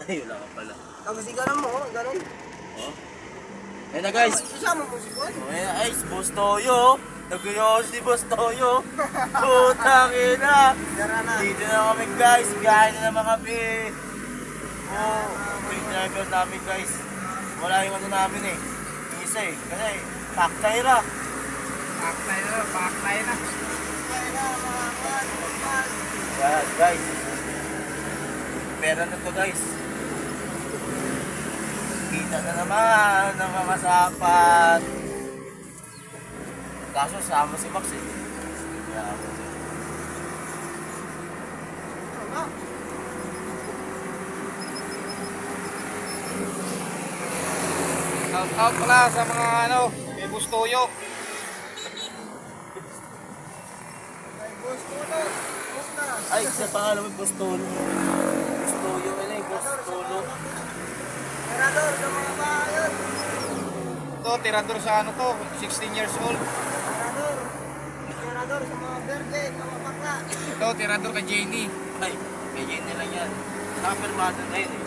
Ay, wala ka pala. Tapos ikaw mo, ganun. Oh. Ayun na guys. Isama mo si Boy. Ayun na guys, Boss Toyo. Nagkuyo si Boss Toyo. Putang ina. Tara na. Dito na kami guys. Biyahe na naman kami. Oh, yung driver namin guys. Wala yung ano namin eh. Yung isa eh. Kasi, paktay ra. Paktay na. Paktay na. Yan guys. Pera na to guys. Kita na naman ng mga sapat. Kaso sama si Max eh. Kaya Shout out pala sa mga ano, may Bustoyo. ay, sa pangalan mo Boss Tolo. Boss Toyo yun eh, Boss Tolo. Tirador sa mga bayan. Ito, tirador sa ano to, 16 years old. Tirador. Tirador sa mga berde, mga bakla. Ito, tirador kay Jenny. Ay, ganyan nila yan. Nakapirmado na yun eh.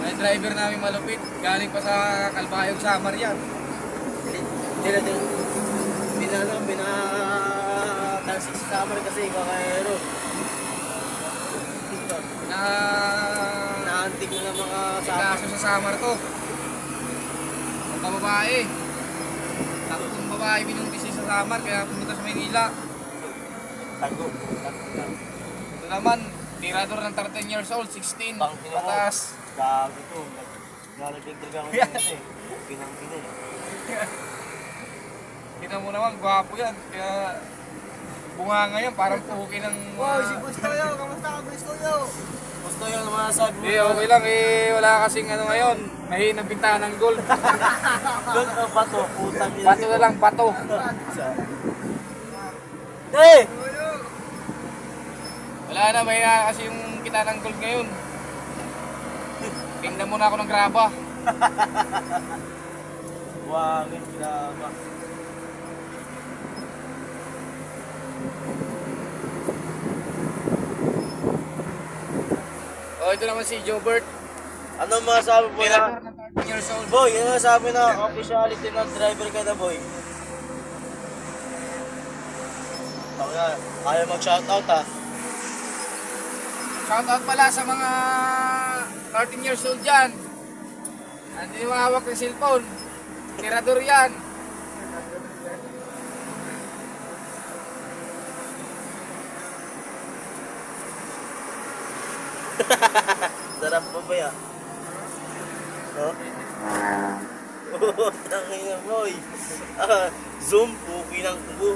May driver namin malupit. Galing pa sa Calbayog, Samar yan. Binatansik sa summer kasi kakaero. Na Naantig na ng mga kaso sa Samar to. Ang babae. Tatlong babae binuntisi sa Samar kaya pumunta sa Maynila. tago. Ito naman, tirador ng 13 years old, 16. Bang, ina mo. Patas. Gago to. Nalagdag ako yun eh. Pinang-pina eh. Kita mo naman, gwapo yan. Kaya bunga ngayon, parang puhuki ng... Wow, si Bustoyo. Kamusta ka, Bustoyo? Gusto yun ang mga sabi mo. Okay lang eh, wala kasing ano ngayon. Mahinang bintahan ng gold. Doon ang bato. Putang ina. Bato na lang, bato. Hey! Wala na, mahina kasi yung kita ng gold ngayon. Tingnan muna ako ng graba. Wangin, graba. Oh, ito naman si Jobert. Ano masabi mo Tirador na? ng 13 years old. Boy, ano sabi na officiality ng driver ka na, boy? Ayaw mag-shoutout ha. Shoutout pala sa mga 13 years old dyan. Hindi yung hawak ng cellphone. Tirador yan. Sarap pa ba ya? Oh? Tangina boy. Zoom, puki ng tubo.